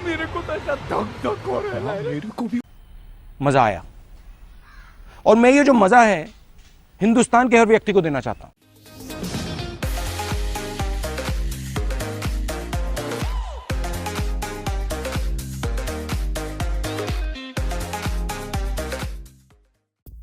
मेरे को तो ऐसा धक धक हो रहा है। मेरे को भी मजा आया और मैं ये जो मजा है हिंदुस्तान के हर व्यक्ति को देना चाहता हूं।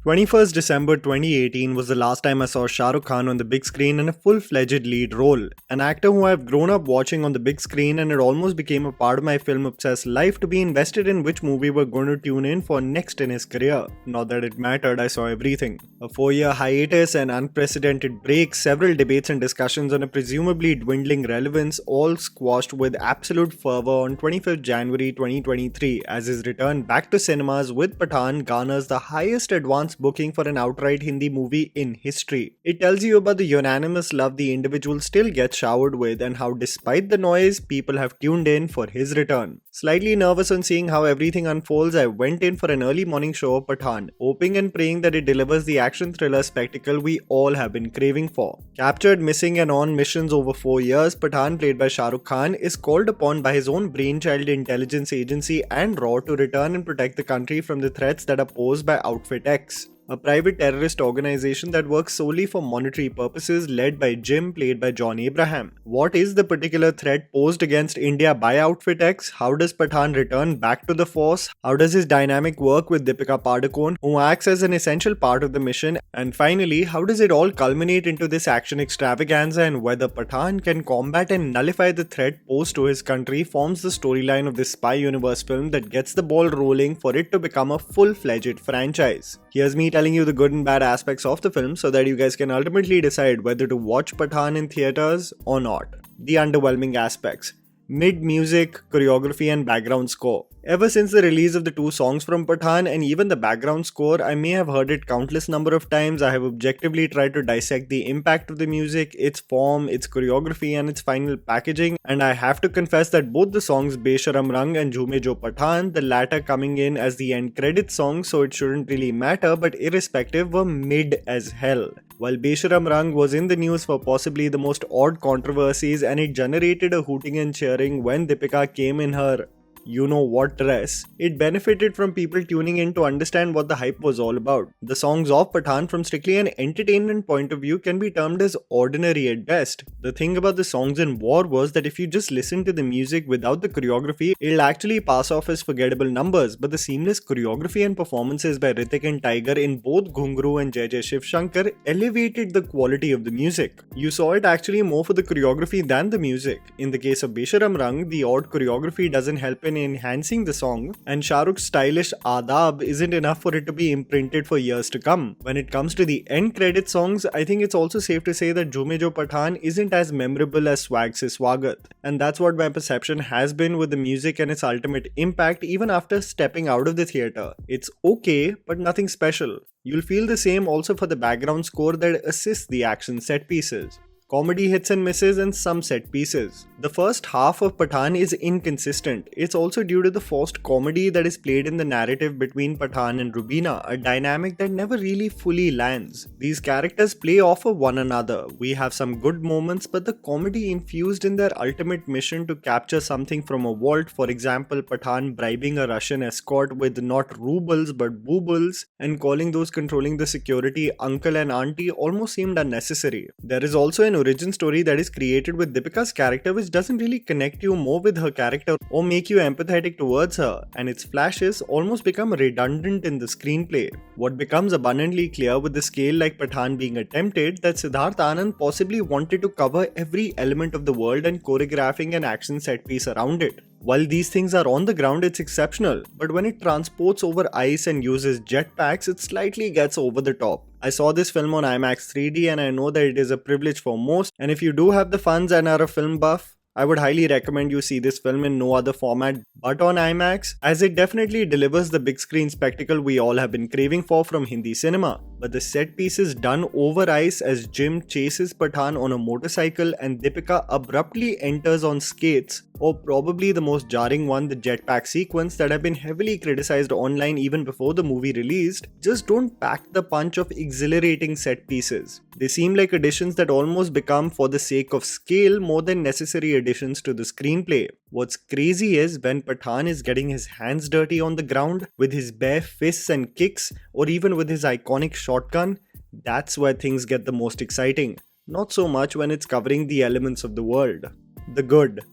December 21st, 2018 was the last time I saw Shah Rukh Khan on the big screen in a full-fledged lead role. An actor who I've grown up watching on the big screen, and it almost became a part of my film-obsessed life to be invested in which movie we're going to tune in for next in his career. Not that it mattered, I saw everything. A 4-year hiatus, an unprecedented break, several debates and discussions on a presumably dwindling relevance, all squashed with absolute fervor on 25th January 2023 as his return back to cinemas with Pathaan garners the highest advance booking for an outright Hindi movie in history. It tells you about the unanimous love the individual still gets showered with and how despite the noise, people have tuned in for his return. Slightly nervous on seeing how everything unfolds, I went in for an early morning show of Pathaan, hoping and praying that it delivers the action thriller spectacle we all have been craving for. Captured, missing and on missions over 4 years, Pathaan, played by Shah Rukh Khan, is called upon by his own brainchild intelligence agency and RAW to return and protect the country from the threats that are posed by Outfit X, a private terrorist organization that works solely for monetary purposes, led by Jim, played by John Abraham. What is the particular threat posed against India by Outfit X? How does Pathaan return back to the force? How does his dynamic work with Deepika Padukone, who acts as an essential part of the mission? And finally, how does it all culminate into this action extravaganza, and whether Pathaan can combat and nullify the threat posed to his country forms the storyline of this spy universe film that gets the ball rolling for it to become a full-fledged franchise. Here's me telling you the good and bad aspects of the film so that you guys can ultimately decide whether to watch Pathaan in theaters or not. The underwhelming aspects: mid-music, choreography and background score. Ever since the release of the 2 songs from Pathaan and even the background score, I may have heard it countless number of times. I have objectively tried to dissect the impact of the music, its form, its choreography and its final packaging, and I have to confess that both the songs Besharam Rang and Jhume Jo Pathaan, the latter coming in as the end credits song, so it shouldn't really matter, but irrespective, were mid as hell. While Besharam Rang was in the news for possibly the most odd controversies, and it generated a hooting and cheering when Deepika came in her you-know-what dress, it benefited from people tuning in to understand what the hype was all about. The songs of Pathaan, from strictly an entertainment point of view, can be termed as ordinary at best. The thing about the songs in War was that if you just listen to the music without the choreography, it'll actually pass off as forgettable numbers, but the seamless choreography and performances by Hrithik and Tiger in both Ghungru and Jai Jai Shiv Shankar elevated the quality of the music. You saw it actually more for the choreography than the music. In the case of Besharam Rang, the odd choreography doesn't help in enhancing the song, and Shah Rukh's stylish Adab isn't enough for it to be imprinted for years to come. When it comes to the end credit songs, I think it's also safe to say that Jhume Jo Pathaan isn't as memorable as Swag Se Swagat, and that's what my perception has been with the music and its ultimate impact even after stepping out of the theatre. It's okay, but nothing special. You'll feel the same also for the background score that assists the action set pieces. Comedy hits and misses and some set pieces. The first half of Pathaan is inconsistent. It's also due to the forced comedy that is played in the narrative between Pathaan and Rubina, a dynamic that never really fully lands. These characters play off of one another. We have some good moments, but the comedy infused in their ultimate mission to capture something from a vault, for example Pathaan bribing a Russian escort with not rubles but boobles and calling those controlling the security uncle and auntie, almost seemed unnecessary. There is also an origin story that is created with Deepika's character which doesn't really connect you more with her character or make you empathetic towards her, and its flashes almost become redundant in the screenplay. What becomes abundantly clear with the scale like Pathaan being attempted, that Siddharth Anand possibly wanted to cover every element of the world and choreographing an action set piece around it. While these things are on the ground, it's exceptional, but when it transports over ice and uses jetpacks, it slightly gets over the top. I saw this film on IMAX 3D and I know that it is a privilege for most, and if you do have the funds and are a film buff, I would highly recommend you see this film in no other format but on IMAX, as it definitely delivers the big screen spectacle we all have been craving for from Hindi cinema. but the set piece is done over ice as Jim chases Pathaan on a motorcycle and Deepika abruptly enters on skates, or probably the most jarring one, the jetpack sequence that have been heavily criticized online even before the movie released, just don't pack the punch of exhilarating set pieces. They seem like additions that almost become for the sake of scale more than necessary additions to the screenplay. What's crazy is when Pathaan is getting his hands dirty on the ground with his bare fists and kicks, or even with his iconic shotgun, that's where things get the most exciting. Not so much when it's covering the elements of the world. The good.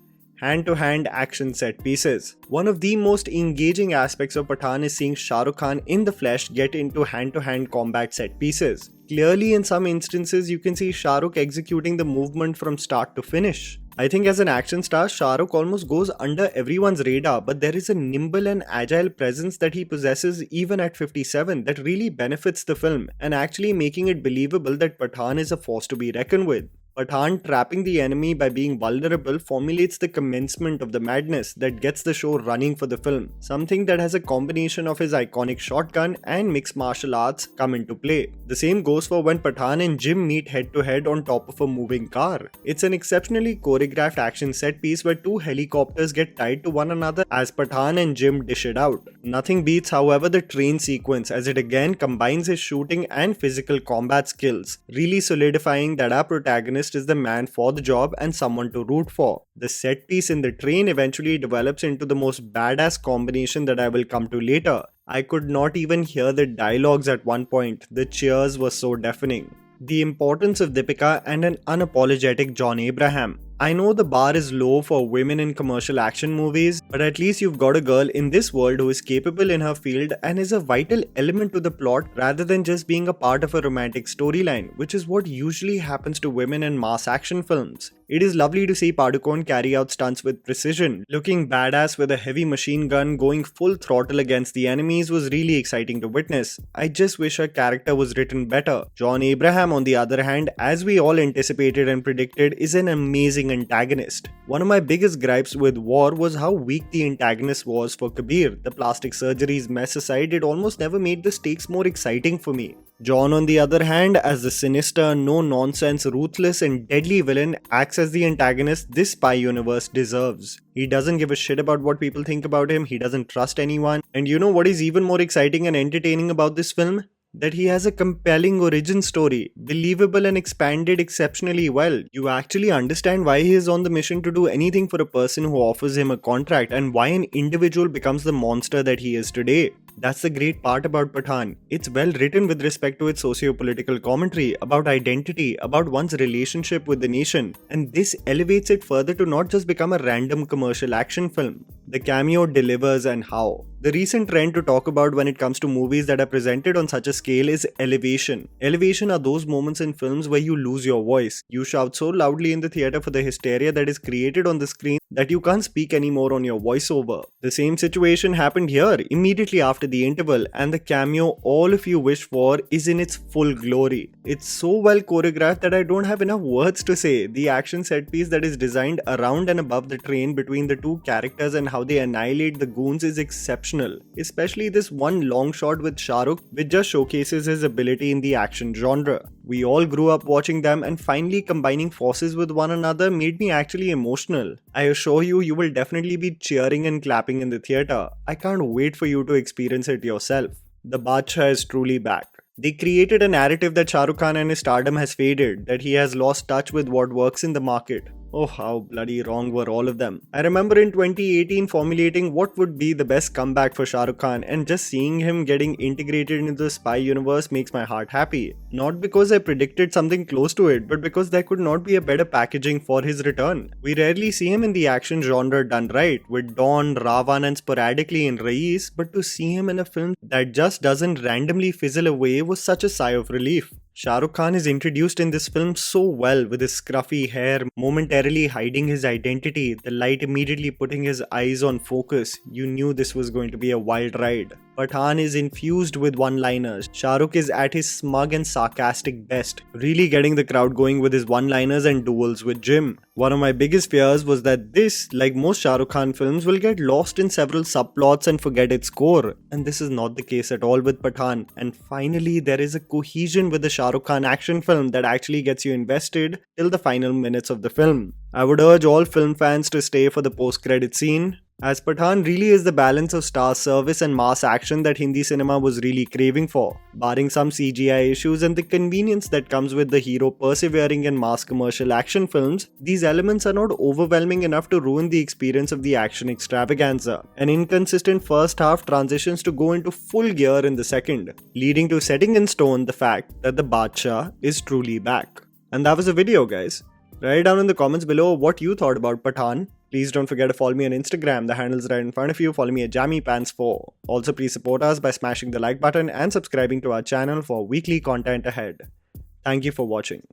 Hand-to-hand action set pieces. One of the most engaging aspects of Pathaan is seeing Shah Rukh Khan in the flesh get into hand-to-hand combat set pieces. Clearly, in some instances, you can see Shah Rukh executing the movement from start to finish. I think as an action star, Shah Rukh almost goes under everyone's radar, but there is a nimble and agile presence that he possesses even at 57 that really benefits the film and actually making it believable that Pathaan is a force to be reckoned with. Pathaan trapping the enemy by being vulnerable formulates the commencement of the madness that gets the show running for the film, something that has a combination of his iconic shotgun and mixed martial arts come into play. The same goes for when Pathaan and Jim meet head to head on top of a moving car. It's an exceptionally choreographed action set piece where two helicopters get tied to one another as Pathaan and Jim dish it out. Nothing beats, however, the train sequence as it again combines his shooting and physical combat skills, really solidifying that our protagonist is the man for the job and someone to root for. The set piece in the train eventually develops into the most badass combination that I will come to later. I could not even hear the dialogues at one point, the cheers were so deafening. The importance of Deepika and an unapologetic John Abraham. I know the bar is low for women in commercial action movies, but at least you've got a girl in this world who is capable in her field and is a vital element to the plot rather than just being a part of a romantic storyline, which is what usually happens to women in mass action films. It is lovely to see Padukone carry out stunts with precision. Looking badass with a heavy machine gun going full throttle against the enemies was really exciting to witness. I just wish her character was written better. John Abraham, on the other hand, as we all anticipated and predicted, is an amazing antagonist. One of my biggest gripes with War was how weak the antagonist was for Kabir. The plastic surgeries mess aside, it almost never made the stakes more exciting for me. John, on the other hand, as the sinister, no-nonsense, ruthless and deadly villain, acts as the antagonist this spy universe deserves. He doesn't give a shit about what people think about him, he doesn't trust anyone, and you know what is even more exciting and entertaining about this film? That he has a compelling origin story, believable and expanded exceptionally well. You actually understand why he is on the mission to do anything for a person who offers him a contract and why an individual becomes the monster that he is today. That's the great part about Pathaan. It's well written with respect to its socio-political commentary, about identity, about one's relationship with the nation, and this elevates it further to not just become a random commercial action film. The cameo delivers, and how. The recent trend to talk about when it comes to movies that are presented on such a scale is elevation. Elevation are those moments in films where you lose your voice. You shout so loudly in the theatre for the hysteria that is created on the screen that you can't speak anymore on your voiceover. The same situation happened here immediately after the interval, and the cameo all of you wish for is in its full glory. It's so well choreographed that I don't have enough words to say. The action set piece that is designed around and above the train between the two characters and how they annihilate the goons is exceptional. Especially this one long shot with Shah Rukh, which just showcases his ability in the action genre. We all grew up watching them, and finally combining forces with one another made me actually emotional. I assure you, you will definitely be cheering and clapping in the theatre. I can't wait for you to experience it yourself. The Badshah is truly back. They created a narrative that Shah Rukh Khan and his stardom has faded, that he has lost touch with what works in the market. Oh, how bloody wrong were all of them. I remember in 2018 formulating what would be the best comeback for Shah Rukh Khan, and just seeing him getting integrated into the spy universe makes my heart happy. Not because I predicted something close to it, but because there could not be a better packaging for his return. We rarely see him in the action genre done right, with Dawn, Ravan and sporadically in Raees, but to see him in a film that just doesn't randomly fizzle away was such a sigh of relief. Shah Rukh Khan is introduced in this film so well, with his scruffy hair momentarily hiding his identity, the light immediately putting his eyes on focus. You knew this was going to be a wild ride. Pathaan is infused with one-liners. Shah Rukh is at his smug and sarcastic best, really getting the crowd going with his one-liners and duels with Jim. One of my biggest fears was that this, like most Shah Rukh Khan films, will get lost in several subplots and forget its core. And this is not the case at all with Pathaan. And finally, there is a cohesion with the Shah Rukh Khan action film that actually gets you invested till the final minutes of the film. I would urge all film fans to stay for the post-credit scene, as Pathaan really is the balance of star service and mass action that Hindi cinema was really craving for. Barring some CGI issues and the convenience that comes with the hero persevering in mass commercial action films, these elements are not overwhelming enough to ruin the experience of the action extravaganza. An inconsistent first half transitions to go into full gear in the second, leading to setting in stone the fact that the Badshah is truly back. And that was the video, guys. Write down in the comments below what you thought about Pathaan. Please don't forget to follow me on Instagram, the handle's right in front of you. Follow me at JammyPants4. Also, please support us by smashing the like button and subscribing to our channel for weekly content ahead. Thank you for watching.